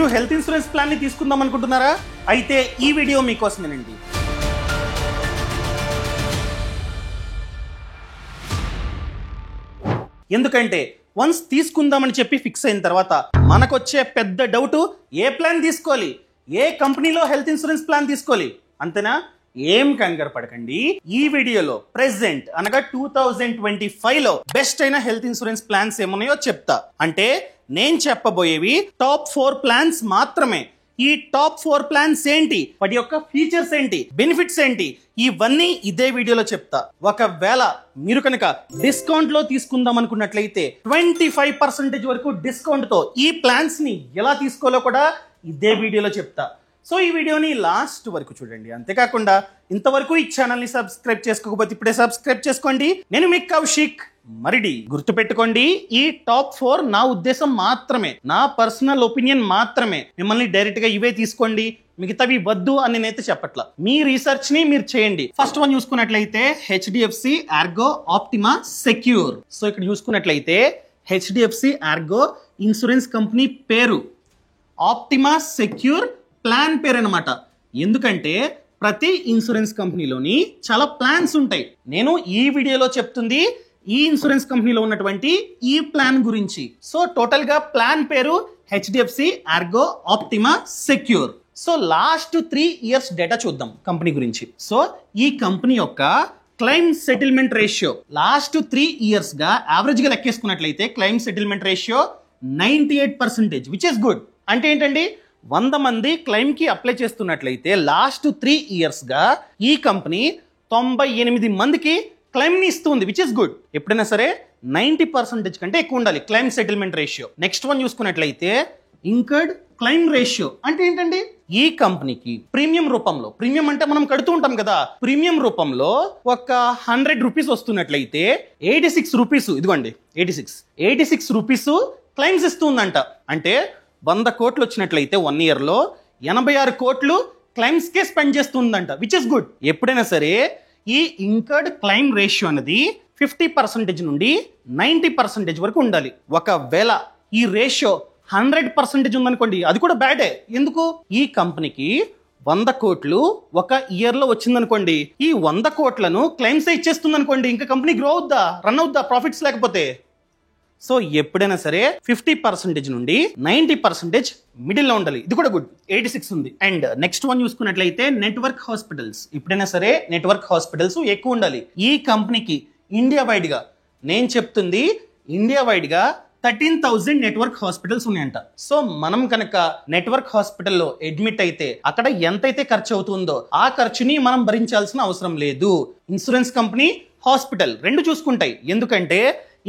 మీరు health insurance plan ని తీసుకుందాం అనుకుంటున్నారా? అయితే ఈ వీడియో మీకోసమేనండి. ఎందుకంటే వన్స్ తీసుకుందామని చెప్పి ఫిక్స్ అయిన తర్వాత మనకొచ్చే పెద్ద డౌట్, ఏ ప్లాన్ తీసుకోవాలి, ఏ కంపెనీలో హెల్త్ ఇన్సూరెన్స్ ప్లాన్ తీసుకోవాలి, అంతేనా? ఏం కంగారు పడకండి. ఈ వీడియోలో ప్రెసెంట్ అనగా 2025 లో బెస్ట్ అయిన హెల్త్ ఇన్సూరెన్స్ ప్లాన్స్ ఏమున్నాయో చెప్తా. అంటే నేను చెప్పబోయేవి టాప్ 4 ప్లాన్స్ మాత్రమే. ఈ టాప్ 4 ప్లాన్స్ ఏంటి, వాటి యొక్క ఫీచర్స్ ఏంటి, బెనిఫిట్స్ ఏంటి, ఇవన్నీ ఇదే వీడియోలో చెప్తా. ఒకవేళ మీరు కనుక డిస్కౌంట్ లో తీసుకుందాం అనుకున్నట్లయితే 25% వరకు డిస్కౌంట్ తో ఈ ప్లాన్స్ ని ఎలా తీసుకోవాలో కూడా ఇదే వీడియోలో చెప్తా. సో ఈ వీడియోని లాస్ట్ వరకు చూడండి. అంతేకాకుండా ఇంతవరకు ఈ ఛానల్ ని సబ్స్క్రైబ్ చేసుకోకపోతే ఇప్పుడే సబ్స్క్రైబ్ చేసుకోండి. నేను మీ కౌశిక్ మరిడి. గుర్తుపెట్టుకోండి, ఈ టాప్ 4 నా ఉద్దేశం మాత్రమే, నా పర్సనల్ ఒపీనియన్ మాత్రమే. మిమ్మల్ని డైరెక్ట్ గా ఇవే తీసుకోండి, మిగతావి వద్దు అని నేనైతే చెప్పట్లా. మీ రీసెర్చ్ ని మీరు చేయండి. ఫస్ట్ వన్ చూసుకున్నట్లయితే HDFC ERGO Optima Secure. So ఇక్కడ చూసుకున్నట్లయితే హెచ్డిఎఫ్సి ఆర్గో ఇన్సూరెన్స్ కంపెనీ పేరు, ఆప్టిమా సెక్యూర్ ప్లాన్ పేరు అనమాట. ఎందుకంటే ప్రతి ఇన్సూరెన్స్ కంపెనీలోని చాలా ప్లాన్స్ ఉంటాయి. నేను ఈ వీడియోలో చెప్తుంది ఈ ఇన్సూరెన్స్ కంపెనీలో ఉన్నటువంటి ఈ ప్లాన్ గురించి. సో టోటల్ గా ప్లాన్ పేరు HDFC ERGO Optima Secure. So last 3 years data చూద్దాం కంపెనీ గురించి. సో ఈ కంపెనీ యొక్క claim settlement ratio last 3 years గా యావరేజ్ గా లెక్కేసుకున్నట్లయితే claim settlement ratio 98%, which is good. అంటే ఏంటండి, 100 మంది క్లెయిమ్ కి అప్లై చేస్తున్నట్లయితే లాస్ట్ 3 years గా ఈ కంపెనీ 98 మందికి క్లెయిమ్ ని ఇస్తుంది, విచ్ ఇస్ గుడ్. ఎప్పుడైనా సరే 90% కంటే ఎక్కువ ఉండాలి claim settlement ratio. Next one చూసుకున్నట్లయితే ఇంకర్డ్ క్లెయిమ్ రేషియో. అంటే ఏంటండి, ఈ కంపెనీకి ప్రీమియం రూపంలో, ప్రీమియం అంటే మనం కడుతూ ఉంటాం కదా, ప్రీమియం రూపంలో ఒక 100 రూపీస్ వస్తున్నట్లయితే 86 రూపీస్, ఇదిగోండి 86 రూపీస్ క్లెయిమ్స్ ఇస్తుందంట. అంటే 100 కోట్లు వచ్చినట్లయితే 1 year లో 86 కోట్లు క్లెయిమ్స్ కే స్పెండ్ చేస్తుందంట, విచ్ ఇస్ గుడ్. ఎప్పుడైనా సరే ఈ ఇంకర్డ్ క్లెయిమ్ రేషియో అనేది 50% నుండి 90% వరకు ఉండాలి. ఒకవేళ ఈ రేషియో 100% ఉందనుకోండి, అది కూడా బ్యాడే. ఎందుకు, ఈ కంపెనీకి 100 కోట్లు ఒక ఇయర్ లో వచ్చిందనుకోండి, ఈ 100 కోట్లను క్లెయిమ్స్ ఇచ్చేస్తుంది అనుకోండి, ఇంకా కంపెనీ గ్రో అవుద్దా, రన్ అవుద్దా ప్రాఫిట్స్ లేకపోతే? సో ఎప్పుడైనా సరే 50% నుండి 90% మిడిల్ లో ఉండాలి. ఇది కూడా గుడ్, 86 ఉంది. అండ్ నెక్స్ట్ వన్ చూసుకున్నట్లయితే నెట్వర్క్ హాస్పిటల్స్. ఎప్పుడైనా సరే నెట్వర్క్ హాస్పిటల్స్ ఎక్కువ ఉండాలి. ఈ కంపెనీకి ఇండియా వైడ్ గా, నేను చెప్తుంది ఇండియా వైడ్ గా 13,000 నెట్వర్క్ హాస్పిటల్స్ ఉన్నాయంట. సో మనం కనుక నెట్వర్క్ హాస్పిటల్లో అడ్మిట్ అయితే అక్కడ ఎంతైతే ఖర్చు అవుతుందో ఆ ఖర్చుని మనం భరించాల్సిన అవసరం లేదు. ఇన్సూరెన్స్ కంపెనీ, హాస్పిటల్ రెండు చూసుకుంటాయి. ఎందుకంటే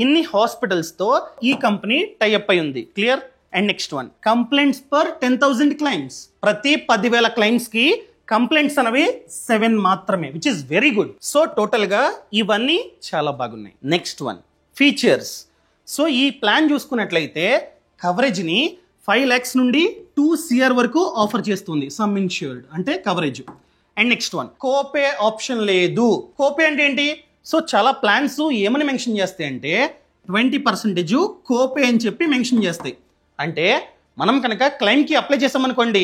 ఇన్ని హాస్పిటల్స్ తో ఈ కంపెనీ టైఅప్ అయి ఉంది. Clear. And next one complaints per 10,000 claims. ప్రతి 10,000 క్లైమ్స్ కి కంప్లైంట్స్ అనేవి 7 మాత్రమే, which is very good. So total గా ఇవన్నీ చాలా బాగున్నాయి. Next one features. సో ఈ ప్లాన్ చూసుకున్నట్లయితే కవరేజ్ ని 5 lakhs నుండి 2 crore వరకు ఆఫర్ చేస్తుంది, సమ్ ఇన్ష్యూర్డ్ అంటే coverage. And next one copay option లేదు. కోపే అంటే ఏంటి? సో చాలా ప్లాన్స్ ఏమని మెన్షన్ చేస్తాయి అంటే 20% కోపే అని చెప్పి మెన్షన్ చేస్తాయి. అంటే మనం కనుక క్లెయిమ్ కి అప్లై చేసామనుకోండి,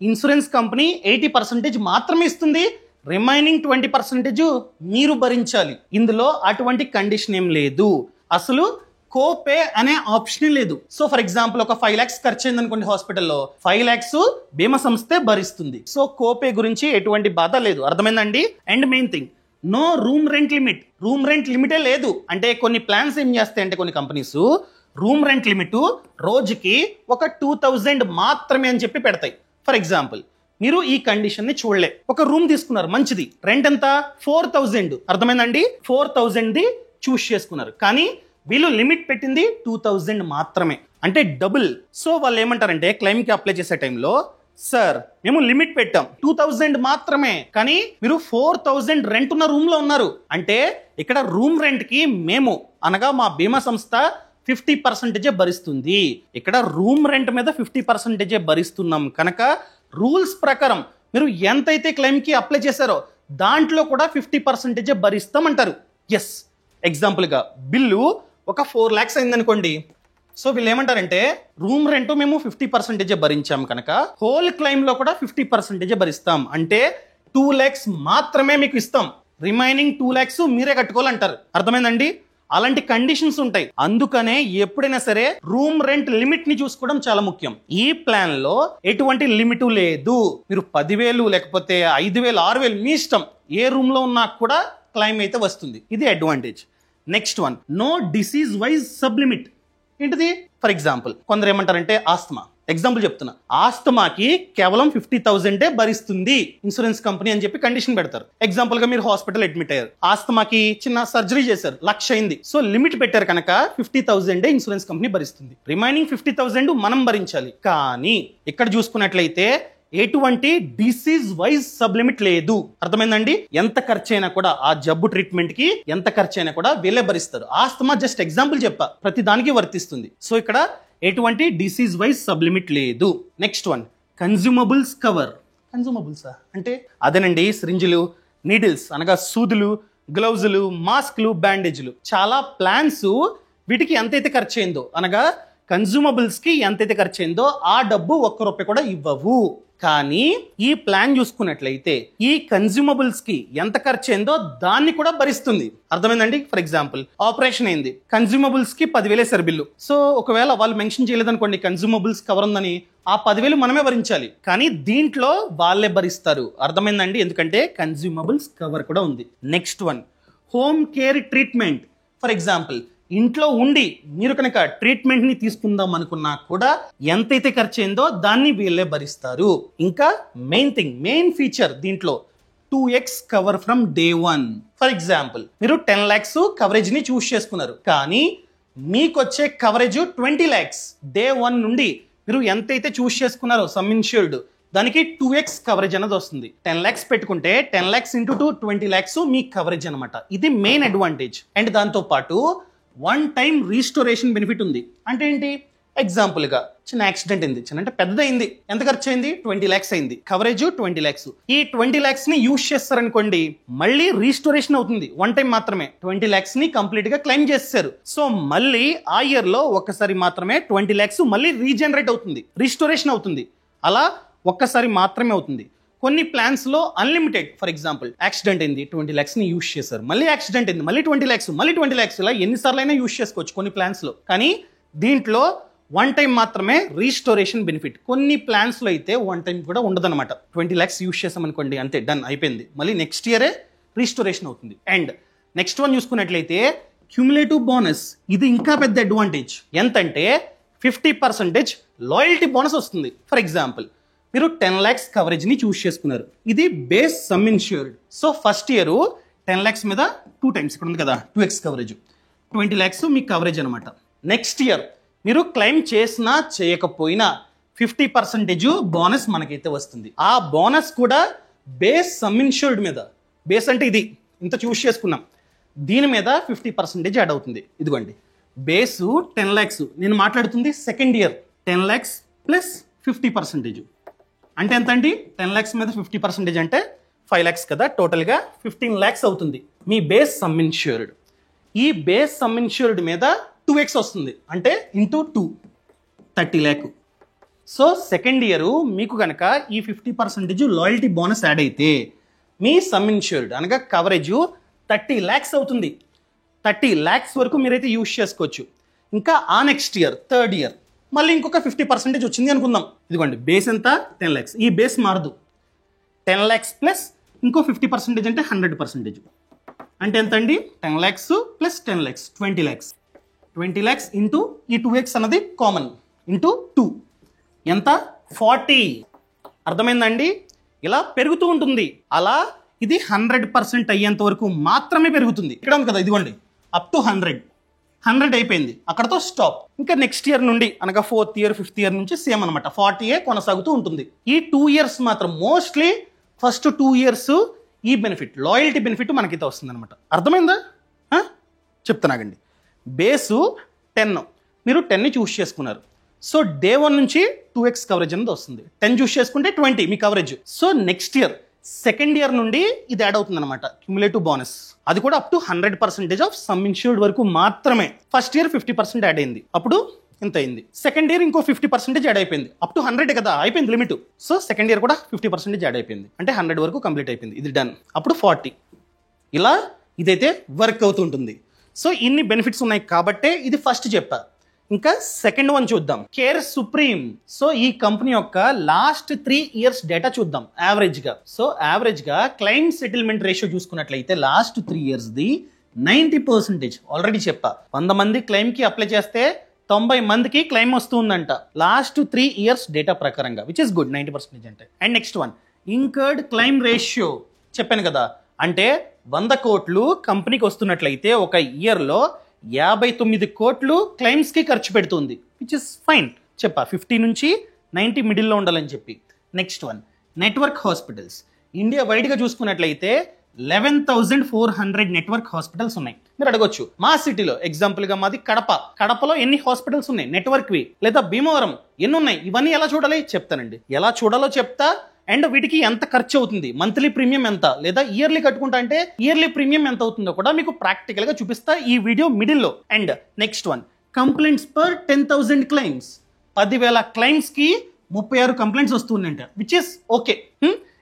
ఇన్సూరెన్స్ కంపెనీ 80% మాత్రమే ఇస్తుంది, రిమైనింగ్ 20% మీరు భరించాలి. ఇందులో అటువంటి కండిషన్ ఏం లేదు, అసలు కోపే అనే ఆప్షన్ లేదు. సో ఫర్ ఎగ్జాంపుల్ ఒక 5 lakhs ఖర్చు అయింది అనుకోండి హాస్పిటల్లో, 5 lakhs బీమా సంస్థే భరిస్తుంది. సో కోపే గురించి ఎటువంటి బాధ లేదు. అర్థమైందండి. And main thing, no room rent limit. Room rent లిమిటే లేదు. అంటే కొన్ని ప్లాన్స్ ఏం చేస్తాయి అంటే కొన్ని కంపెనీస్ రూమ్ రెంట్ లిమిట్ రోజుకి ఒక 2,000 మాత్రమే అని చెప్పి పెడతాయి. ఫర్ ఎగ్జాంపుల్ మీరు ఈ కండిషన్ ని చూడలే, ఒక రూమ్ తీసుకున్నారు మంచిది, రెంట్ ఎంత 4,000. అర్థమైందండి, 4,000ది చూస్ చేసుకున్నారు, కానీ వీళ్ళు లిమిట్ పెట్టింది 2,000 మాత్రమే, అంటే డబుల్. సో వాళ్ళు ఏమంటారంటే క్లెయిమ్ కి అప్లై చేసే టైంలో, సార్ మేము లిమిట్ పెట్టాం 2,000 మాత్రమే, కానీ మీరు 4,000 రెంట్ ఉన్న రూమ్ లో ఉన్నారు. అంటే ఇక్కడ రూమ్ రెంట్ కి మేము అనగా మా బీమా సంస్థ 50% భరిస్తుంది. ఇక్కడ రూమ్ రెంట్ మీద 50% భరిస్తున్నాం కనుక రూల్స్ ప్రకారం మీరు ఎంతైతే క్లెయిమ్ కి అప్లై చేశారో దాంట్లో కూడా 50% భరిస్తామంటారు. ఎస్, ఎగ్జాంపుల్ గా బిల్లు ఒక 4 lakhs అయింది అనుకోండి, సో వీళ్ళు ఏమంటారంటే రూమ్ రెంట్ మేము 50% భరించాం కనుక హోల్ క్లైమ్ లో కూడా 50% భరిస్తాం. అంటే 2 lakhs మాత్రమే మీకు ఇస్తాం, రిమైనింగ్ 2 lakhs మీరే కట్టుకోవాలంటారు. అర్థమైందండి? అలాంటి కండిషన్స్ ఉంటాయి. అందుకనే ఎప్పుడైనా సరే రూమ్ రెంట్ లిమిట్ ని చూసుకోవడం చాలా ముఖ్యం. ఈ ప్లాన్ లో ఎటువంటి లిమిట్ లేదు. మీరు 10,000 లేకపోతే 5,000 6,000 మీ ఇష్టం, ఏ రూమ్ లో ఉన్నా కూడా క్లైమ్ అయితే వస్తుంది. ఇది advantage. Next one, no disease wise sub limit. ఏంటిది? ఫర్ ఎగ్జాంపుల్ కొందరు ఏమంటారంటే ఆస్తమా, ఎగ్జాంపుల్ చెప్తున్నా, ఆస్తమాకి కేవలం 50,000 భరిస్తుంది ఇన్సూరెన్స్ కంపెనీ అని చెప్పి కండిషన్ పెడతారు. ఎగ్జాంపుల్ గా మీరు హాస్పిటల్ అడ్మిట్ అయ్యారు, ఆస్తమాకి చిన్న సర్జరీ చేశారు, 1,00,000 అయింది. సో లిమిట్ పెట్టారు కనుక 50,000 ఇన్సూరెన్స్ కంపెనీ భరిస్తుంది, రిమైనింగ్ 50,000 మనం భరించాలి. కానీ ఇక్కడ చూసుకున్నట్లయితే ఎటువంటి డిసీజ్ వైజ్ సబ్ లిమిట్ లేదు. అర్థమైందండి? ఎంత ఖర్చు అయినా కూడా ఆ జబ్బు ట్రీట్మెంట్ కి ఎంత ఖర్చు అయినా కూడా వీళ్ళే భరిస్తారు. ఆస్తమా జస్ట్ ఎగ్జాంపుల్ చెప్పా, ప్రతి దానికి వర్తిస్తుంది. సో ఇక్కడ ఎటువంటి డిసీజ్ వైజ్ సబ్ లిమిట్ లేదు. Next one, consumables cover. కన్జ్యూమబుల్సా అంటే అదేనండి, సిరింజులు, నీడిల్స్ అనగా సూదులు, గ్లౌజులు, మాస్క్లు, బ్యాండేజ్లు. చాలా ప్లాన్స్ వీటికి ఎంతైతే ఖర్చు అయిందో అనగా కన్జ్యూమబుల్స్ కి ఎంతైతే ఖర్చు అయిందో ఆ డబ్బు ₹1 కూడా ఇవ్వవు. కానీ ఈ ప్లాన్ చూసుకున్నట్లయితే ఈ కన్జ్యూమబుల్స్ కి ఎంత ఖర్చు అయిందో దాన్ని కూడా భరిస్తుంది. అర్థమైందండి? ఫర్ ఎగ్జాంపుల్ ఆపరేషన్ అయింది, కన్జ్యూమబుల్స్ కి 10,000 వేసారు బిల్లు. సో ఒకవేళ వాళ్ళు మెన్షన్ చేయలేదనుకోండి కన్జ్యూమబుల్స్ కవర్ ఉందని, ఆ 10,000 మనమే భరించాలి. కానీ దీంట్లో వాళ్ళే భరిస్తారు. అర్థమైందండి? ఎందుకంటే కన్జ్యూమబుల్స్ కవర్ కూడా ఉంది. Next one, home care treatment. For example ఇంట్లో ఉండి మీరు కనుక ట్రీట్మెంట్ ని తీసుకుందాం అనుకున్నా కూడా ఎంతైతే ఖర్చు అయిందో దాన్ని వీళ్ళే భరిస్తారు. ఇంకా మెయిన్ ఫీచర్ దీంట్లో 2x cover from day 1. For example మీరు 10 lakhs కవరేజ్ ని చూస్ చేసుకున్నారు, కానీ మీకు వచ్చే కవరేజ్ 20 lakhs. డే 1 నుండి మీరు ఎంతైతే చూస్ చేసుకున్నారో సమ్ ఇన్ష్యూర్డ్ దానికి 2x కవరేజ్ అనేది వస్తుంది. 10 lakhs పెట్టుకుంటే 10 lakhs into 2 20 lakhs మీ కవరేజ్ అనమాట. ఇది మెయిన్ అడ్వాంటేజ్. అండ్ దాంతో పాటు 1 time రీస్టోరేషన్ బెనిఫిట్ ఉంది. అంటే ఏంటి? ఎగ్జాంపుల్ గా చిన్న యాక్సిడెంట్ అయింది, చిన్న అంటే పెద్దదైంది, ఎంత ఖర్చు అయింది? 20 lakhs అయింది, కవరేజ్ 20 lakhs. ఈ 20 lakhs ని యూజ్ చేస్తారనుకోండి మళ్ళీ రీస్టోరేషన్ అవుతుంది. 1 time మాత్రమే 20 lakhs ని కంప్లీట్ గా క్లెయిమ్ చేస్తారు. సో మళ్ళీ ఆ ఇయర్ లో ఒక్కసారి మాత్రమే 20 lakhs మళ్ళీ రీజనరేట్ అవుతుంది, రీస్టోరేషన్ అవుతుంది. అలా ఒక్కసారి మాత్రమే అవుతుంది. కొన్ని ప్లాన్స్ లో అన్లిమిటెడ్. ఫర్ ఎగ్జాంపుల్ యాక్సిడెంట్ అయింది, 20 lakhs ని యూజ్ చేశారు, మళ్ళీ యాక్సిడెంట్ అయింది, మళ్ళీ 20 lakhs, మళ్ళీ 20 lakhs, ఇలా ఎన్నిసార్లు అయినా యూజ్ చేసుకోవచ్చు కొన్ని ప్లాన్స్ లో. కానీ దీంట్లో 1 time మాత్రమే రీస్టోరేషన్ బెనిఫిట్. కొన్ని ప్లాన్స్ లో అయితే 1 time కూడా ఉండదన్నమాట. 20 lakhs యూజ్ చేసామనుకోండి అంతే, డన్ అయిపోయింది, మళ్ళీ నెక్స్ట్ ఇయరే రీస్టోరేషన్ అవుతుంది. అండ్ నెక్స్ట్ వన్ చూసుకున్నట్లయితే క్యూములేటివ్ బోనస్. ఇది ఇంకా పెద్ద అడ్వాంటేజ్. ఎంతంటే 50% లాయల్టీ బోనస్ వస్తుంది. ఫర్ ఎగ్జాంపుల్ మీరు 10 lakhs కవరేజ్ ని చూస్ చేసుకున్నారు, ఇది base some insured. So first year 10 lakhs మీద 2 times ఇక్కడ ఉంది కదా 2x కవరేజ్, 20 lakhs మీ కవరేజ్ అనమాట. నెక్స్ట్ ఇయర్ మీరు క్లెయిమ్ చేసినా చేయకపోయినా 50% బోనస్ మనకైతే వస్తుంది. ఆ బోనస్ కూడా బేస్ సమ్ ఇన్ష్యూర్డ్ మీద. బేస్ అంటే ఇది ఇంత చూస్ చేసుకున్నాం, దీని మీద 50% యాడ్ అవుతుంది. ఇదిగోండి బేస్ 10 lakhs, నేను మాట్లాడుతుంది సెకండ్ ఇయర్. 10 lakhs ప్లస్ 50% అంటే ఎంత అండి? 10 lakhs మీద 50% అంటే 5 lakhs కదా, టోటల్ గా 15 lakhs అవుతుంది మీ బేస్ సమ్ ఇన్ష్యూర్డ్. ఈ బేస్ సమ్ ఇన్ష్యూర్డ్ మీద 2x వస్తుంది, అంటే into 2 30 lakh. So second year మీకు కనుక ఈ 50% లాయల్టీ బోనస్ యాడ్ అయితే మీ సమ్ ఇన్ష్యూర్డ్ అనగా కవరేజ్ 30 lakhs అవుతుంది. 30 lakhs వరకు మీరైతే యూజ్ చేసుకోవచ్చు. ఇంకా ఆ నెక్స్ట్ ఇయర్ థర్డ్ ఇయర్ మళ్ళీ ఇంకొక 50% వచ్చింది అనుకుందాం. ఇదిగోండి బేస్ ఎంత? 10 lakhs. ఈ బేస్ మారదు. 10 lakhs ప్లస్ ఇంకో 50% అంటే 100%. అంటే ఎంత అండి? 10 lakhs plus 10 lakhs 20 lakhs. 20 lakhs into ఈ 2x అన్నది కామన్ ఇంటూ 2 ఎంత? 40. అర్థమైందండి? ఇలా పెరుగుతూ ఉంటుంది. అలా ఇది 100% అయ్యేంత వరకు మాత్రమే పెరుగుతుంది. ఇక్కడ ఉంది కదా, ఇదిగోండి అప్ టు 100 అయిపోయింది, అక్కడతో స్టాప్. ఇంకా నెక్స్ట్ ఇయర్ నుండి అనగా 4th year 5th year నుంచి సేమ్ అనమాట, 40 కొనసాగుతూ ఉంటుంది. ఈ 2 years మాత్రం మోస్ట్లీ ఫస్ట్ 2 years ఈ బెనిఫిట్ లాయల్టీ బెనిఫిట్ మనకైతే వస్తుంది అనమాట. అర్థమైందా? చెప్తానాగండి. బేసు 10, మీరు 10ని చూస్ చేసుకున్నారు. సో డే 1 నుంచి 2x కవరేజ్ అనేది వస్తుంది. 10 చూస్ చేసుకుంటే 20 మీ coverage. So next year second year నుండి ఇది యాడ్ అవుతుంది అనమాట, క్యుములేటివ్ బోనస్. అది కూడా up to 100% of sum insured వరకు మాత్రమే. ఫస్ట్ ఇయర్ 50% యాడ్ అయింది, అప్పుడు ఇంత అయింది. సెకండ్ ఇయర్ ఇంకో 50% యాడ్ అయిపోయింది. అప్ టు 100 కదా అయిపోయింది లిమిట్. సో సెకండ్ ఇయర్ కూడా 50% యాడ్ అయిపోయింది. అంటే 100 వరకు కంప్లీట్ అయిపోయింది. ఇది డన్. అప్పుడు 40. ఇలా ఇదైతే వర్క్ అవుతుంటుంది. సో ఇన్ని బెనిఫిట్స్ ఉన్నాయి కాబట్టే ఇది ఫస్ట్ చెప్పా. ఇంకా సెకండ్ వన్ చూద్దాం, కేర్ సుప్రీం. సో ఈ కంపెనీ యొక్క లాస్ట్ 3 ఇయర్స్ డేటా చూద్దాం యావరేజ్ గా. సో యావరేజ్ గా క్లెయిమ్ సెటిల్మెంట్ రేషియో చూసుకున్నట్లయితే లాస్ట్ 3 ఇయర్స్ ది 90%. ఆల్రెడీ చెప్పా, 100 మంది క్లెయిమ్ కి అప్లై చేస్తే 90 మందికి క్లెయిమ్ వస్తుందంట లాస్ట్ 3 ఇయర్స్ డేటా ప్రకారంగా, విచ్ ఇస్ గుడ్ 90% అంటే. And next one incurred claim ratio చెప్పాను కదా, అంటే 100 కోట్లు కంపెనీకి వస్తున్నట్లయితే ఒక ఇయర్లో 59 కోట్లు క్లెయిమ్స్ కి ఖర్చు పెడుతుంది, విచ్ ఇస్ ఫైన్. చెప్పా 50 నుంచి 90 మిడిల్లో ఉండాలని చెప్పి. Next one network hospitals. India wide గా చూసుకున్నట్లయితే 11,400 నెట్వర్క్ హాస్పిటల్స్ ఉన్నాయి. మీరు అడగొచ్చు మా సిటీలో, ఎగ్జాంపుల్ గా మాది కడపలో ఎన్ని హాస్పిటల్స్ ఉన్నాయి నెట్వర్క్ వి, లేదా భీమవరం ఎన్ని ఉన్నాయి, ఇవన్నీ ఎలా చూడాలి చెప్తానండి. ఎలా చూడాలో చెప్తా. అండ్ వీటికి ఎంత ఖర్చు అవుతుంది, మంత్లీ ప్రీమియం ఎంత, లేదా ఇయర్లీ కట్టుకుంటా అంటే ఇయర్లీ ప్రీమియం ఎంత అవుతుందో కూడా మీకు ప్రాక్టికల్ గా చూపిస్తా ఈ వీడియో మిడిల్లో. And next one complaints per 10,000 claims. 10,000 claims కి 36 కంప్లైంట్స్ వస్తున్నాయంట, విచ్ ఇస్ ఓకే.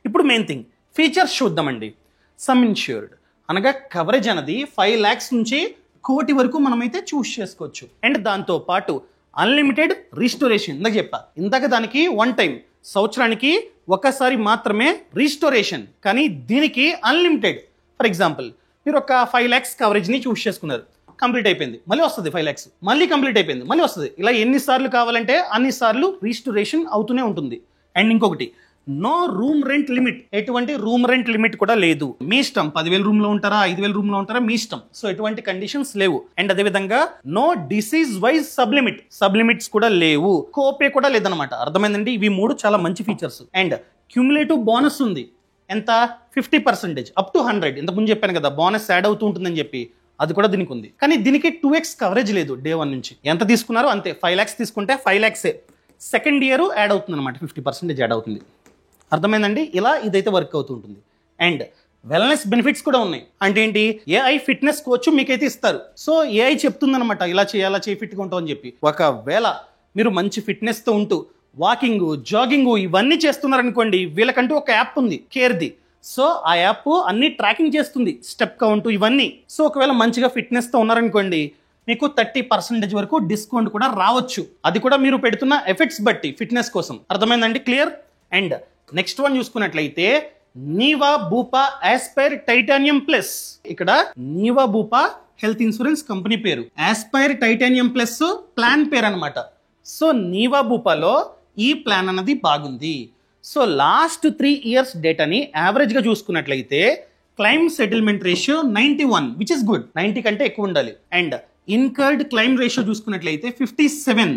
ఇప్పుడు మెయిన్ థింగ్ ఫీచర్స్ చూద్దామండి. సమ్ ఇన్ష్యూర్డ్ అనగా కవరేజ్ అనేది 5 lakhs నుంచి 1 కోటి వరకు మనమైతే చూస్ చేసుకోవచ్చు. అండ్ దాంతో పాటు అన్లిమిటెడ్ రీస్టోరేషన్. ఇందాక చెప్పా, ఇందాక దానికి 1 టైం సంవత్సరానికి ఒకసారి మాత్రమే రీస్టోరేషన్, కానీ దీనికి అన్లిమిటెడ్. ఫర్ ఎగ్జాంపుల్ మీరు ఒక 5 lakhs కవరేజ్ని చూస్ చేసుకున్నారు, కంప్లీట్ అయిపోయింది, మళ్ళీ వస్తుంది 5 lakhs, మళ్ళీ కంప్లీట్ అయిపోయింది, మళ్ళీ వస్తుంది. ఇలా ఎన్నిసార్లు కావాలంటే అన్నిసార్లు రీస్టోరేషన్ అవుతూనే ఉంటుంది. అండ్ ఇంకొకటి నో రూమ్ రెంట్ లిమిట్. ఎటువంటి రూమ్ రెంట్ లిమిట్ కూడా లేదు, మీ ఇష్టం. 10,000 రూమ్ లో ఉంటారా, 5,000 రూమ్ లో ఉంటారా, మీ ఇష్టం. సో ఎటువంటి కండిషన్స్ లేవు. అండ్ అదే విధంగా నో డిసీజ్ వైజ్ సబ్లిమిట్స్ కూడా లేవు, కోపే కూడా లేదనమాట. అర్థమైందండి, ఇవి 3 చాలా మంచి ఫీచర్స్. అండ్ క్యూములేటివ్ బోనస్ ఉంది, ఎంత 50% అప్ టు 100. ఇంతకు ముందు చెప్పాను కదా బోనస్ యాడ్ అవుతూ ఉంటుందని చెప్పి, అది కూడా దీనికి ఉంది. కానీ దీనికి 2x కవరేజ్ లేదు డే 1 నుంచి. ఎంత తీసుకున్నారో అంతే. 5 lakhs తీసుకుంటే 5 lakhs సెకండ్ ఇయర్ యాడ్ అవుతుంది అనమాట, 50% యాడ్ అవుతుంది. అర్థమైందండి, ఇలా ఇదైతే వర్క్ అవుతూ ఉంటుంది. అండ్ వెల్నెస్ బెనిఫిట్స్ కూడా ఉన్నాయి. అంటే ఏంటి, ఏఐ ఫిట్నెస్ కోచ్ మీకైతే ఇస్తారు. సో ఏఐ చెప్తుంది అనమాట ఇలా చేయాలా, చేయి ఫిట్గా ఉంటావు అని చెప్పి. ఒకవేళ మీరు మంచి ఫిట్నెస్ తో ఉంటూ వాకింగ్, జాగింగ్ ఇవన్నీ చేస్తున్నారనుకోండి, వీళ్ళకంటూ ఒక యాప్ ఉంది కేర్ది. సో ఆ యాప్ అన్ని ట్రాకింగ్ చేస్తుంది, స్టెప్ కౌంట్ ఇవన్నీ. సో ఒకవేళ మంచిగా ఫిట్నెస్ తో ఉన్నారనుకోండి, మీకు 30% వరకు డిస్కౌంట్ కూడా రావచ్చు. అది కూడా మీరు పెడుతున్న ఎఫెక్ట్స్ బట్టి ఫిట్నెస్ కోసం. అర్థమైందండి, క్లియర్. అండ్ నెక్స్ట్ వన్ చూసుకున్నట్లయితే నీవా బూపా ఆస్పైర్ టైటానియం ప్లస్. ఇక్కడ నీవా బూపా హెల్త్ ఇన్సూరెన్స్ కంపెనీ పేరు, ఆస్పైర్ టైటానియం ప్లస్ ప్లాన్ పేరు అనమాట. సో నీవా బూపాలో ఈ ప్లాన్ అన్నది బాగుంది. సో లాస్ట్ 3 ఇయర్స్ డేటాని యావరేజ్ గా చూసుకున్నట్లయితే claim settlement ratio 91, which is good. 90 కంటే ఎక్కువ ఉండాలి. అండ్ ఇన్కర్డ్ క్లైమ్ రేషియో చూసుకున్నట్లయితే 57,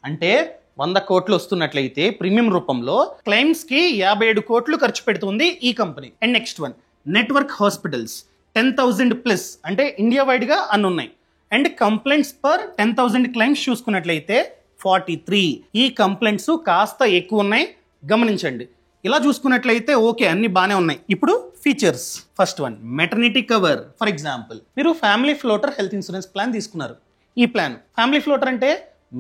అంటే 100 కోట్లు వస్తున్నట్లయితే ప్రీమియం రూపంలో క్లెయిమ్స్ కి 57 కోట్లు ఖర్చు పెడుతుంది ఈ company. And next one network hospitals 10,000 plus, అంటే ఇండియా వైడ్ గా అన్ని ఉన్నాయి. అండ్ కంప్లైంట్స్ పర్ 10,000 క్లెయిమ్స్ చూసుకున్నట్లయితే 43. ఈ కంప్లైంట్స్ కాస్త ఎక్కువ ఉన్నాయి, గమనించండి. ఇలా చూసుకున్నట్లయితే ఓకే, అన్ని బాగానే ఉన్నాయి. ఇప్పుడు features. First one maternity cover. For example మీరు family floater health insurance plan తీసుకున్నారు. ఈ ప్లాన్ ఫ్యామిలీ ఫ్లోటర్ అంటే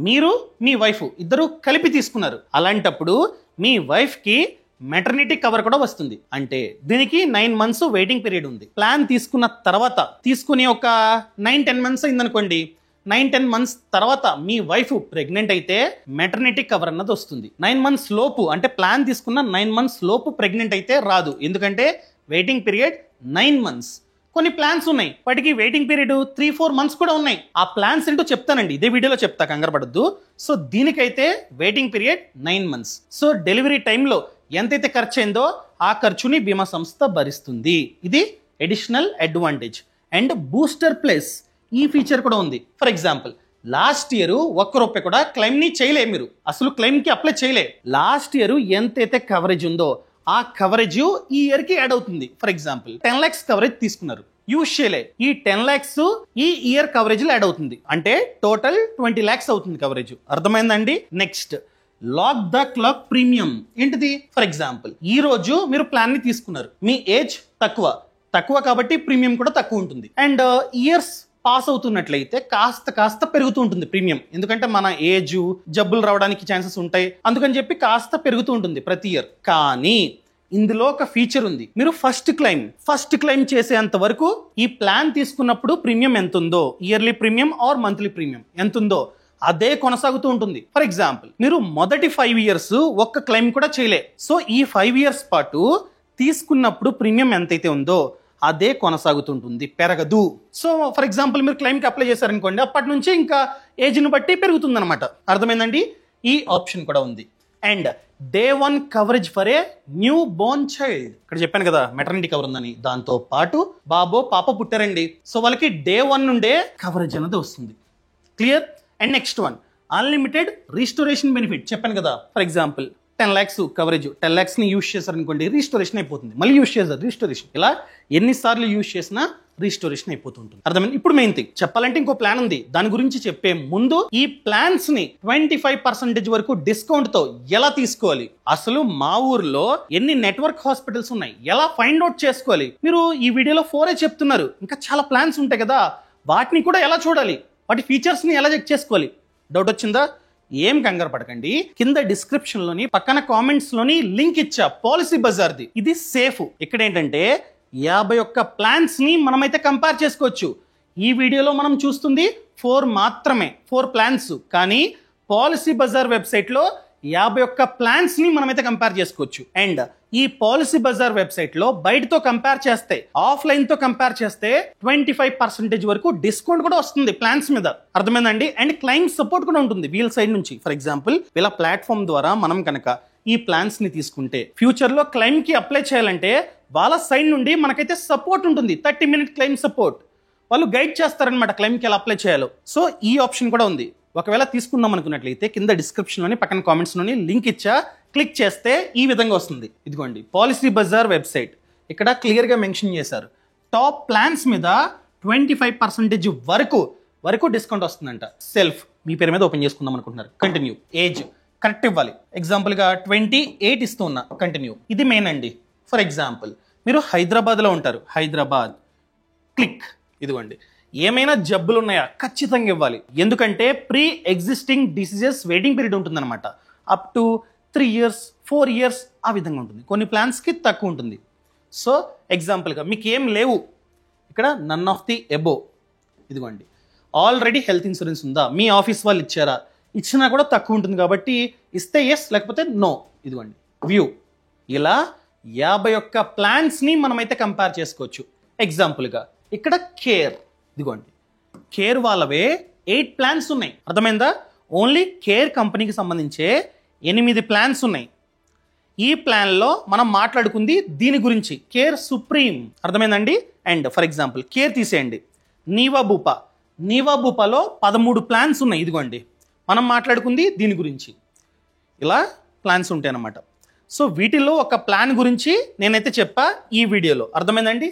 మీరు మీ వైఫ్ ఇద్దరు కలిపి తీసుకున్నారు. అలాంటప్పుడు మీ వైఫ్ కి మెటర్నిటీ కవర్ కూడా వస్తుంది. అంటే దీనికి 9 months వెయిటింగ్ పీరియడ్ ఉంది. ప్లాన్ తీసుకున్న తర్వాత, తీసుకుని ఒక 9-10 months అయిందనుకోండి, 9-10 months తర్వాత మీ వైఫ్ ప్రెగ్నెంట్ అయితే మెటర్నిటీ కవర్ అన్నది వస్తుంది. 9 months లోపు, అంటే ప్లాన్ తీసుకున్న 9 months లోపు ప్రెగ్నెంట్ అయితే రాదు, ఎందుకంటే వెయిటింగ్ పీరియడ్ 9 months. కొన్ని ప్లాన్స్ ఉన్నాయి, వాటికి వెయిటింగ్ పీరియడ్ 3-4 months కూడా ఉన్నాయి. ఆ ప్లాన్స్ ఏంటో చెప్తానండి, ఇదే వీడియోలో చెప్తా, కంగారు పడద్దు. సో దీనికైతే waiting period 9 months. So delivery టైంలో ఎంతైతే ఖర్చు అయిందో ఆ ఖర్చుని బీమా సంస్థ భరిస్తుంది. ఇది additional advantage. And booster plus ఈ ఫీచర్ కూడా ఉంది. ఫర్ ఎగ్జాంపుల్ లాస్ట్ ఇయర్ 1 రూపాయి కూడా క్లెయిమ్ ని చేయలే, మీరు అసలు క్లెయిమ్ కి అప్లై చేయలే. లాస్ట్ ఇయర్ ఎంతైతే కవరేజ్ ఉందో ఆ కవరేజ్ ఈ ఇయర్ కి యాడ్ అవుతుంది. ఫర్ ఎగ్జాంపుల్ 10 lakhs కవరేజ్ తీసుకున్నారు, యూజ్ చేయలే, ఈ 10 lakhs ఈ ఇయర్ కవరేజ్ లో యాడ్ అవుతుంది. అంటే టోటల్ 20 lakhs అవుతుంది కవరేజ్. అర్థమైందండి. Next lock the clock premium. ఏంటిది? ఫర్ ఎగ్జాంపుల్ ఈ రోజు మీరు ప్లాన్ ని తీసుకున్నారు, మీ ఏజ్ తక్కువ కాబట్టి ప్రీమియం కూడా తక్కువ ఉంటుంది. అండ్ ఇయర్స్ పాస్ అవుతున్నట్లయితే కాస్త కాస్త పెరుగుతూ ఉంటుంది ప్రీమియం. ఎందుకంటే మన ఏజ్, జబ్బులు రావడానికి ఛాన్సెస్ ఉంటాయి, అందుకని చెప్పి కాస్త పెరుగుతూ ఉంటుంది ప్రతి ఇయర్. కానీ ఇందులో ఒక ఫీచర్ ఉంది. మీరు ఫస్ట్ క్లైమ్ చేసేంత వరకు ఈ ప్లాన్ తీసుకున్నప్పుడు ప్రీమియం ఎంత ఉందో, yearly premium or monthly premium ఎంత ఉందో అదే కొనసాగుతూ ఉంటుంది. ఫర్ ఎగ్జాంపుల్, మీరు మొదటి 5 years ఒక్క క్లైమ్ కూడా చేయలే. సో ఈ 5 years పాటు తీసుకున్నప్పుడు ప్రీమియం ఎంతైతే ఉందో అదే కొనసాగుతుంటుంది, పెరగదు. సో ఫర్ ఎగ్జాంపుల్, మీరు క్లైమ్కి అప్లై చేశారనుకోండి, అప్పటి నుంచి ఇంకా ఏజ్ని బట్టి పెరుగుతుంది అనమాట. అర్థమైందండి? ఈ ఆప్షన్ కూడా ఉంది. And Day 1 coverage for a new Born child. ఇక్కడ చెప్పాను కదా మెటర్నిటీ కవర్ ఉందని, దాంతో పాటు బాబో పాప పుట్టారండి, సో వాళ్ళకి Day 1 నుండే కవరేజ్ అనేది వస్తుంది. Clear? And next one, unlimited restoration benefit. చెప్పాను కదా, for example 10 lakhs coverage, 10 lakhs use చేశారనుకోండి, రిస్టోరేషన్ అయిపోతుంది. మళ్ళీ యూజ్ చేస్తారు రిస్టోరేషన్, ఇలా ఎన్నిసార్లు యూజ్ చేసినా రిస్టోరేషన్ అయిపోతుంటుంది. అర్థమైంది? ఇప్పుడు మెయిన్ థింగ్ చెప్పాలంటే ఇంకో ప్లాన్ ఉంది. దాని గురించి చెప్పే ముందు ఈ ప్లాన్స్ ని 25% వరకు డిస్కౌంట్ తో ఎలా తీసుకోవాలి, అసలు మా ఊర్లో ఎన్ని నెట్వర్క్ హాస్పిటల్స్ ఉన్నాయి, ఎలా ఫైండ్ అవుట్ చేసుకోవాలి. మీరు ఈ వీడియోలో 4 చెప్తున్నారు, ఇంకా చాలా ప్లాన్స్ ఉంటాయి కదా, వాటిని కూడా ఎలా చూడాలి, వాటి ఫీచర్స్ ని ఎలా చెక్ చేసుకోవాలి. డౌట్ వచ్చిందా? ఏం కంగారు పడకండి, కింద డిస్క్రిప్షన్ లోని పక్కన కామెంట్స్ లోని లింక్ ఇచ్చా పాలసీ బజార్ది. ఇది సేఫ్. ఇక్కడ ఏంటంటే 51 ప్లాన్స్ ని మనమైతే కంపేర్ చేసుకోవచ్చు. ఈ వీడియోలో మనం చూస్తుంది 4 మాత్రమే, 4 ప్లాన్స్. కానీ పాలసీ బజార్ వెబ్సైట్ లో 51 ప్లాన్స్ ని మనమైతే కంపేర్ చేసుకోవచ్చు. అండ్ ఈ పాలసీ బజార్ వెబ్సైట్ లో బయటతో కంపేర్ చేస్తే, ఆఫ్లైన్ తో కంపేర్ చేస్తే 25% వరకు డిస్కౌంట్ కూడా వస్తుంది ప్లాన్స్ మీద. అర్థమైందండి? అండ్ క్లైమ్ సపోర్ట్ కూడా ఉంటుంది వీళ్ళ సైడ్ నుంచి. ఫర్ ఎగ్జాంపుల్, వీళ్ళ ప్లాట్ఫామ్ ద్వారా మనం కనుక ఈ ప్లాన్స్ ని తీసుకుంటే ఫ్యూచర్ లో క్లైమ్ కి అప్లై చేయాలంటే వాళ్ళ సైడ్ నుండి మనకైతే సపోర్ట్ ఉంటుంది, 30-minute క్లైమ్ సపోర్ట్. వాళ్ళు గైడ్ చేస్తారనమాట క్లైమ్ కి ఎలా అప్లై చేయాలో. సో ఈ ఆప్షన్ కూడా ఉంది. ఒకవేళ తీసుకుందాం అనుకున్నట్లయితే కింద డిస్క్రిప్షన్ లోని పక్కన కామెంట్స్ లోని లింక్ ఇచ్చా, క్లిక్ చేస్తే ఈ విధంగా వస్తుంది. ఇదిగోండి పాలసీ బజార్ వెబ్సైట్. ఇక్కడ క్లియర్ గా మెన్షన్ చేశారు, టాప్ ప్లాన్స్ మీద 25% వరకు డిస్కౌంట్ వస్తుందంట. సెల్ఫ్ మీ పేరు మీద ఓపెన్ చేసుకుందాం అనుకుంటున్నారు, కంటిన్యూ. ఏజ్ కరెక్ట్ ఇవ్వాలి. ఎగ్జాంపుల్ గా 28 ఇస్తూ ఉన్నా, కంటిన్యూ. ఇది మెయిన్ అండి. ఫర్ ఎగ్జాంపుల్, మీరు హైదరాబాద్ లో ఉంటారు, హైదరాబాద్, క్లిక్. ఇదిగోండి, ఏమైనా జబ్బులు ఉన్నాయా ఖచ్చితంగా ఇవ్వాలి. ఎందుకంటే pre existing diseases waiting period ఉంటుందన్నమాట. అప్ టు 3 years 4 years ఆ విధంగా ఉంటుంది. కొన్ని ప్లాన్స్కి తక్కువ ఉంటుంది. సో ఎగ్జాంపుల్గా మీకు ఏం లేవు, ఇక్కడ నన్ ఆఫ్ ది ఎబో. ఇదిగోండి, ఆల్రెడీ హెల్త్ ఇన్సూరెన్స్ ఉందా, మీ ఆఫీస్ వాళ్ళు ఇచ్చారా, ఇచ్చినా కూడా తక్కువ ఉంటుంది కాబట్టి ఇస్తే ఎస్, లేకపోతే నో. ఇదిగోండి వ్యూ. ఇలా 51 ప్లాన్స్ని మనమైతే కంపేర్ చేసుకోవచ్చు. ఎగ్జాంపుల్గా ఇక్కడ కేర్. ఇదిగోండి, కేర్ వాళ్ళవే 8 ప్లాన్స్ ఉన్నాయి. అర్థమైందా? ఓన్లీ కేర్ కంపెనీకి సంబంధించే 8 ప్లాన్స్ ఉన్నాయి. ఈ ప్లాన్లో మనం మాట్లాడుకుంది దీని గురించి, కేర్ సుప్రీం. అర్థమైందండి? అండ్ ఫర్ ఎగ్జాంపుల్ కేర్ తీసేయండి, నీవా భూపాలో 13 ప్లాన్స్ ఉన్నాయి. ఇదిగోండి, మనం మాట్లాడుకుంది దీని గురించి. ఇలా ప్లాన్స్ ఉంటాయి అన్నమాట. సో వీటిల్లో ఒక ప్లాన్ గురించి నేనైతే చెప్పా ఈ వీడియోలో. అర్థమైందండి?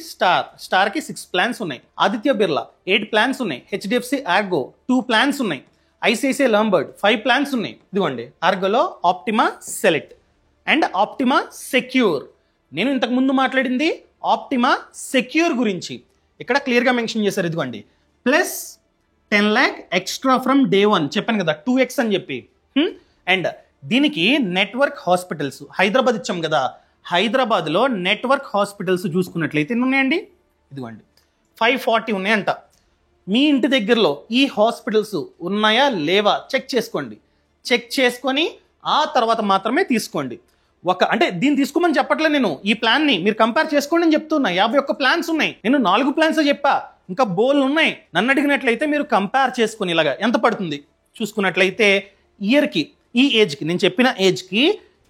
స్టార్కి 6 ప్లాన్స్ ఉన్నాయి, ఆదిత్య బిర్లా 8 ప్లాన్స్ ఉన్నాయి, హెచ్డిఎఫ్సి ఆర్గో 2 ప్లాన్స్ ఉన్నాయి, ఐసిఐసిఐ లాంబర్డ్ 5 ప్లాన్స్ ఉన్నాయి. ఇదిగోండి, ఆర్గోలో Optima Select and Optima Secure. నేను ఇంతకు ముందు మాట్లాడింది ఆప్టిమా సెక్యూర్ గురించి. ఇక్కడ క్లియర్గా మెన్షన్ చేశారు. ఇదిగోండి, plus 10 lakh extra from Day 1 చెప్పాను కదా, 2x అని చెప్పి. అండ్ దీనికి నెట్వర్క్ హాస్పిటల్స్, హైదరాబాద్ ఇచ్చాం కదా, హైదరాబాద్లో నెట్వర్క్ హాస్పిటల్స్ చూసుకున్నట్లయితే ఎన్ని ఉన్నాయండి? ఇదిగోండి 540 ఉన్నాయంట. మీ ఇంటి దగ్గరలో ఈ హాస్పిటల్స్ ఉన్నాయా లేవా చెక్ చేసుకోండి. చెక్ చేసుకొని ఆ తర్వాత మాత్రమే తీసుకోండి. అంటే దీన్ని తీసుకోమని చెప్పట్లే నేను, ఈ ప్లాన్ని మీరు కంపేర్ చేసుకోండి అని చెప్తున్నా. 51 ప్లాన్స్ ఉన్నాయి, నేను 4 ప్లాన్స్ చెప్పా, ఇంకా బోల్ ఉన్నాయి. నన్ను అడిగినట్లయితే మీరు కంపేర్ చేసుకుని ఇలాగా ఎంత పడుతుంది చూసుకున్నట్లయితే ఇయర్కి, ఈ ఏజ్కి, నేను చెప్పిన ఏజ్కి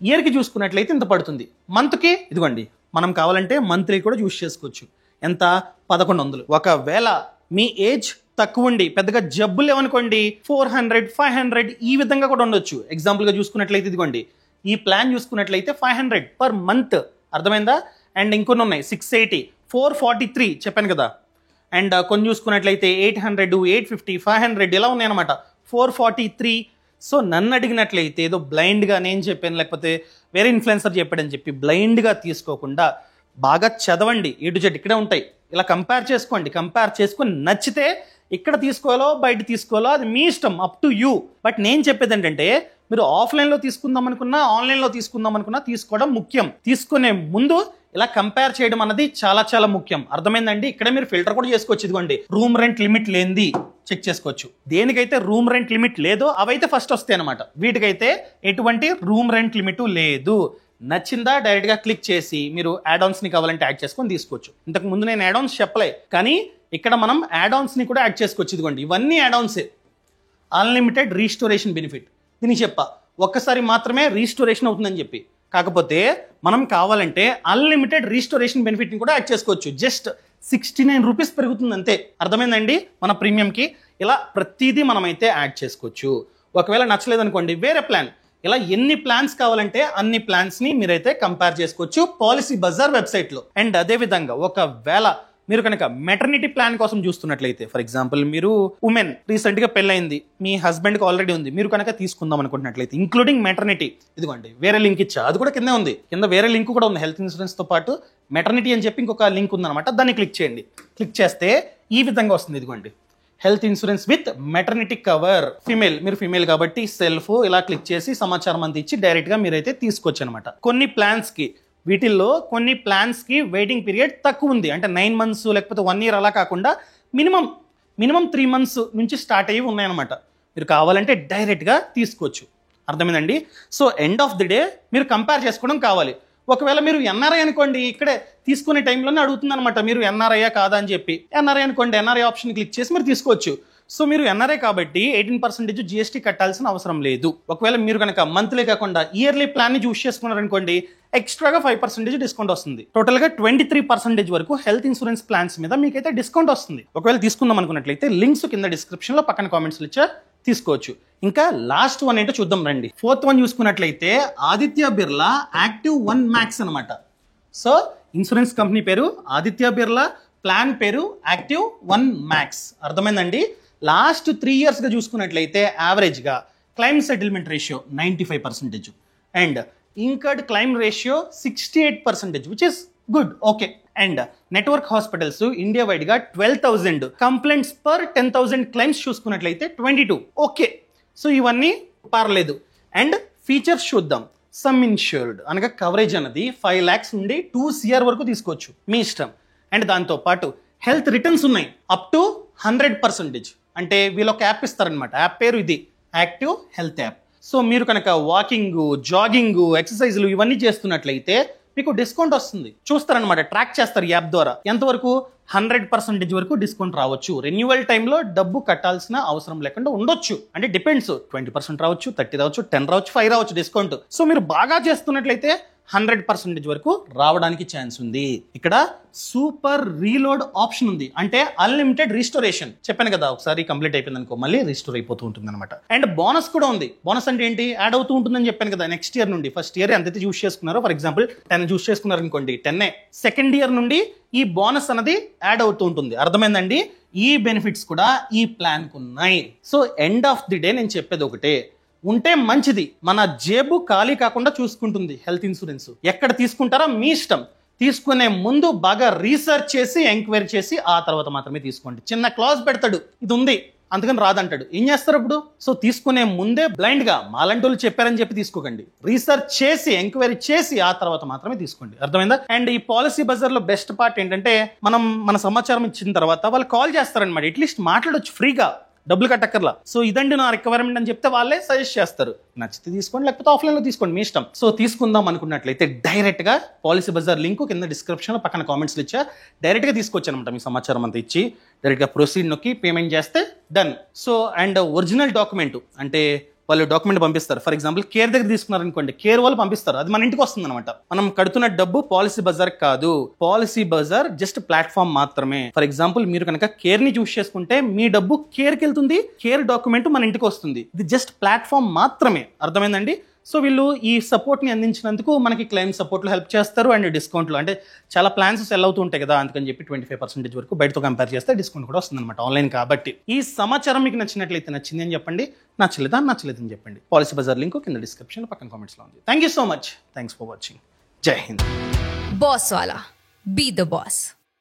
ఇయర్కి చూసుకున్నట్లయితే ఇంత పడుతుంది. మంత్కి ఇదిగోండి, మనం కావాలంటే మంత్లీ కూడా చూస్ చేసుకోవచ్చు. ఎంత? 1100. ఒకవేళ మీ ఏజ్ తక్కువ ఉండి పెద్దగా జబ్బులు లేవనుకోండి, 400 500 ఈ విధంగా కూడా ఉండొచ్చు. ఎగ్జాంపుల్గా చూసుకున్నట్లయితే ఇదిగోండి, ఈ ప్లాన్ చూసుకున్నట్లయితే 500 per month. అర్థమైందా? అండ్ ఇంకొన్ని ఉన్నాయి 680, 443 చెప్పాను కదా. అండ్ కొన్ని చూసుకున్నట్లయితే 800 850 500 ఇలా ఉన్నాయన్నమాట. 443. సో నన్ను అడిగినట్లయితే ఏదో బ్లైండ్గా నేను చెప్పాను, లేకపోతే వేరే ఇన్ఫ్లుయెన్సర్ చెప్పాడని చెప్పి బ్లైండ్గా తీసుకోకుండా బాగా చదవండి. A to Z ఇక్కడే ఉంటాయి. ఇలా కంపేర్ చేసుకోండి. కంపేర్ చేసుకొని నచ్చితే ఇక్కడ తీసుకోవాలో బయట తీసుకోవాలో అది మీ ఇష్టం, అప్ టు యూ. బట్ నేను చెప్పేది ఏంటంటే మీరు ఆఫ్లైన్లో తీసుకుందాం అనుకున్నా, ఆన్లైన్లో తీసుకుందాం అనుకున్నా తీసుకోవడం ముఖ్యం. తీసుకునే ముందు ఇలా కంపేర్ చేయడం అన్నది చాలా చాలా ముఖ్యం. అర్థమైందండి? ఇక్కడ మీరు ఫిల్టర్ కూడా చేసుకోవచ్చు. ఇదిగోండి, రూమ్ రెంట్ లిమిట్ లేనిది చెక్ చేసుకోవచ్చు. దేనికైతే రూమ్ రెంట్ లిమిట్ లేదో అవైతే ఫస్ట్ వస్తాయి అనమాట. వీటికైతే ఎటువంటి రూమ్ రెంట్ లిమిట్ లేదు. నచ్చిందా డైరెక్ట్గా క్లిక్ చేసి మీరు యాడ్ ఆన్స్ని కావాలంటే యాడ్ చేసుకొని తీసుకోవచ్చు. ఇంతకు ముందు నేను యాడ్ ఆన్స్ చెప్పలే, కానీ ఇక్కడ మనం యాడ్ ఆన్స్ని కూడా యాడ్ చేసుకోవచ్చు. ఇదిగోండి, ఇవన్నీ యాడ్ ఆన్సే. అన్లిమిటెడ్ రీస్టోరేషన్ బెనిఫిట్ దీనికి చెప్పా, ఒక్కసారి మాత్రమే రీస్టోరేషన్ అవుతుందని చెప్పి. కాకపోతే మనం కావాలంటే అన్లిమిటెడ్ రీస్టోరేషన్ బెనిఫిట్ని కూడా యాడ్ చేసుకోవచ్చు. జస్ట్ 69 రూపీస్ పెరుగుతుంది అంతే. అర్థమైందండి? మన ప్రీమియంకి ఇలా ప్రతిదీ మనమైతే యాడ్ చేసుకోవచ్చు. ఒకవేళ నచ్చలేదనుకోండి వేరే ప్లాన్. ఇలా ఎన్ని ప్లాన్స్ కావాలంటే అన్ని ప్లాన్స్ని మీరైతే కంపేర్ చేసుకోవచ్చు పాలసీ బజార్ వెబ్సైట్లో. అండ్ అదేవిధంగా ఒకవేళ మీరు కనుక మెటర్నిటీ ప్లాన్ కోసం చూస్తున్నట్లయితే, ఫర్ ఎగ్జాంపుల్ మీరు ఉమెన్ రీసెంట్గా పెళ్ళైంది, మీ హస్బెండ్కి ఆల్రెడీ ఉంది, మీరు కనుక తీసుకుందాం అనుకుంటున్నట్లయితే ఇంక్లూడింగ్ మెటర్నిటీ, ఇదిగోండి వేరే లింక్ ఇచ్చా, అది కూడా కింద ఉంది. కింద వేరే లింక్ కూడా ఉంది, హెల్త్ ఇన్సూరెన్స్తో పాటు మెటర్నిటీ అని చెప్పి ఇంకొక లింక్ ఉందన్నమాట. దాన్ని క్లిక్ చేయండి. క్లిక్ చేస్తే ఈ విధంగా వస్తుంది. ఇదిగోండి, health insurance with maternity cover. Female, మీరు ఫీమేల్ కాబట్టి సెల్ఫ్ ఇలా క్లిక్ చేసి సమాచారం అంతా ఇచ్చి డైరెక్ట్గా మీరైతే తీసుకోవచ్చు అనమాట. కొన్ని ప్లాన్స్కి, వీటిల్లో కొన్ని ప్లాన్స్కి వెయిటింగ్ పీరియడ్ తక్కువ ఉంది. అంటే 9 months లేకపోతే 1 year అలా కాకుండా మినిమం 3 months నుంచి స్టార్ట్ అయ్యి ఉన్నాయన్నమాట. మీరు కావాలంటే డైరెక్ట్గా తీసుకోవచ్చు. అర్థమైందండి? So end of the day మీరు కంపేర్ చేసుకోవడం కావాలి. ఒకవేళ మీరు ఎన్ఆర్ఐ అనుకోండి, ఇక్కడే తీసుకునే టైంలోనే అడుగుతుంది అనమాట, మీరు ఎన్ఆర్ఐయా కాదా అని చెప్పి. ఎన్ఆర్ఐ అనుకోండి, ఎన్ఆర్ఐ ఆప్షన్ క్లిక్ చేసి మీరు తీసుకోవచ్చు. సో మీరు ఎన్ఆర్ఐ కాబట్టి 18% జిఎస్టీ కట్టాల్సిన అవసరం లేదు. ఒకవేళ మీరు కనుక మంత్లీ కాకుండా ఇయర్లీ ప్లాన్ని చూస్ చేసుకున్నారనుకోండి, ఎక్స్ట్రాగా 5% డిస్కౌంట్ వస్తుంది. టోటల్గా 23% వరకు హెల్త్ ఇన్సూరెన్స్ ప్లాన్స్ మీద మీకైతే డిస్కౌంట్ వస్తుంది. ఒకవేళ తీసుకుందాం అనుకున్నట్లయితే లింక్స్ కింద డిస్క్రిప్షన్లో పక్కన కామెంట్స్లో ఇచ్చా, తీసుకోవచ్చు. ఇంకా లాస్ట్ వన్ ఏంటో చూద్దాం రండి. 4th one చూసుకున్నట్లయితే ఆదిత్య బిర్లా యాక్టివ్ 1 Max అనమాట. సో ఇన్సూరెన్స్ కంపెనీ పేరు ఆదిత్య బిర్లా, ప్లాన్ పేరు యాక్టివ్ 1 Max. అర్థమైందండి? లాస్ట్ 3 yearsగా చూసుకున్నట్లయితే యావరేజ్గా claim settlement ratio 95% and incurred claim ratio 68%, which is good. Okay. And network hospitals India వైడ్గా 12,000 కంప్లైంట్స్ పర్ 10,000 క్లైమ్స్ చూసుకున్నట్లయితే 22. ఓకే. సో ఇవన్నీ పర్లేదు. అండ్ ఫీచర్స్ చూద్దాం. సమ్ ఇన్ష్యూర్డ్ అనగా కవరేజ్ అన్నది 5 lakhs నుండి 2 crore వరకు తీసుకోవచ్చు, మీ ఇష్టం. అండ్ దాంతోపాటు హెల్త్ రిటర్న్స్ ఉన్నాయి అప్ టు 100%. అంటే వీళ్ళు ఒక యాప్ ఇస్తారనమాట. యాప్ పేరు ఇది, యాక్టివ్ హెల్త్ యాప్. సో మీరు కనుక వాకింగ్, జాగింగ్, ఎక్సర్సైజ్లు ఇవన్నీ చేస్తున్నట్లయితే మీకు డిస్కౌంట్ వస్తుంది. చూస్తారనమాట, ట్రాక్ చేస్తారు యాప్ ద్వారా. ఎంతవరకు? 100% వరకు డిస్కౌంట్ రావచ్చు. రెన్యువల్ టైంలో డబ్బు కట్టాల్సిన అవసరం లేకుండా ఉండొచ్చు. అంటే డిపెండ్స్, 20% రావచ్చు, 30 రావచ్చు, 10 రావచ్చు, 5 రావచ్చు డిస్కౌంట్. సో మీరు బాగా చేస్తున్నట్లయితే 100% వరకు రావడానికి ఛాన్స్ ఉంది. ఇక్కడ సూపర్ రీలోడ్ ఆప్షన్ ఉంది, అంటే అన్లిమిటెడ్ రీస్టోరేషన్. చెప్పాను కదా, ఒకసారి కంప్లీట్ అయిపోయింది అనుకో మళ్ళీ రీస్టోర్ అయిపోతూ ఉంటుంది అనమాట. అండ్ బోనస్ కూడా ఉంది. బోనస్ అంటే ఏంటి? యాడ్ అవుతూ ఉంటుందని చెప్పాను కదా. నెక్స్ట్ ఇయర్ నుండి, ఫస్ట్ ఇయర్ ఎంతైతే చూస్ చేసుకున్నారో, ఫర్ ఎగ్జాంపుల్ 10 చూస్ చేసుకున్నారు అనుకోండి, 10. సెకండ్ ఇయర్ నుండి ఈ బోనస్ అనేది యాడ్ అవుతూ ఉంటుంది. అర్థమైందండి? ఈ బెనిఫిట్స్ కూడా ఈ ప్లాన్కు ఉన్నాయి. So end of the day నేను చెప్పేది ఒకటే, ఉంటే మంచిది. మన జేబు ఖాళీ కాకుండా చూసుకుంటుంది హెల్త్ ఇన్సూరెన్స్. ఎక్కడ తీసుకుంటారో మీ ఇష్టం. తీసుకునే ముందు బాగా రీసెర్చ్ చేసి, ఎంక్వైరీ చేసి ఆ తర్వాత మాత్రమే తీసుకోండి. చిన్న క్లాజ్ పెడతాడు, ఇది ఉంది అందుకని రాదంటాడు. ఏం చేస్తారు ఇప్పుడు? సో తీసుకునే ముందే బ్లైండ్ గా మాలాంటి వాళ్ళు చెప్పారని చెప్పి తీసుకోకండి. రీసెర్చ్ చేసి, ఎంక్వైరీ చేసి ఆ తర్వాత మాత్రమే తీసుకోండి. అర్థమైందా? అండ్ ఈ పాలసీ బజార్ లో బెస్ట్ పార్ట్ ఏంటంటే, మనం మన సమాచారం ఇచ్చిన తర్వాత వాళ్ళు కాల్ చేస్తారనమాట. అట్లీస్ట్ మాట్లాడొచ్చు ఫ్రీగా, డబ్బులు కట్టక్కర్లా. సో ఇదండి నా రిక్వైర్మెంట్ అని చెప్తే వాళ్ళే సజెస్ట్ చేస్తారు. నచ్చితే తీసుకోండి, లేకపోతే ఆఫ్లైన్లో తీసుకోండి, మీ ఇష్టం. సో తీసుకుందాం అనుకున్నట్లయితే డైరెక్ట్గా పాలసీ బజార్ లింక్ కింద డిస్క్రిప్షన్లో పక్కన కామెంట్స్లో ఇచ్చా, డైరెక్ట్గా తీసుకొచ్చాను అనమాట. మీ సమాచారం అంతా ఇచ్చి డైరెక్ట్గా ప్రొసీడ్ నొక్కి పేమెంట్ చేస్తే done. So and original document అంటే వాళ్ళు డాక్యుమెంట్ పంపిస్తారు. ఫర్ ఎగ్జాంపుల్ కేర్ దగ్గర తీసుకున్నారనుకోండి, కేర్ వాళ్ళు పంపిస్తారు, అది మన ఇంటికి వస్తుంది అనమాట. మనం కడుతున్న డబ్బు పాలసీ బజార్ కాదు. పాలసీ బజార్ జస్ట్ ప్లాట్ఫామ్ మాత్రమే. ఫర్ ఎగ్జాంపుల్ మీరు కనుక కేర్ ని చూస్ చేసుకుంటే మీ డబ్బు కేర్కి వెళ్తుంది, కేర్ డాక్యుమెంట్ మన ఇంటికి వస్తుంది. ఇది జస్ట్ ప్లాట్ఫామ్ మాత్రమే. అర్థమైందండి? సో వీళ్ళు ఈ సపోర్ట్ని అందించినందుకు మనకి క్లెయిమ్ సపోర్ట్లో హెల్ప్ చేస్తారు అండ్ డిస్కౌంట్లు, అంటే చాలా ప్లాన్స్ సెల్ అవుతూ ఉంటాయి కదా, అందుకని చెప్పి 25% వరకు బయటతో కంపేర్ చేస్తే డిస్కౌంట్ కూడా వస్తుంది అనమాట ఆన్లైన్ కాబట్టి. ఈ సమాచారం మీకు నచ్చినట్లయితే నచ్చింది అని చెప్పండి, నచ్చలేదని చెప్పండి. పాలసీ బజార్ లింక్ కింద డిస్క్రిప్షన్ పక్కన కామెంట్స్లో ఉంది. Thank you so much. Thanks for watching. Jai Hind. Boss Wala, be the boss.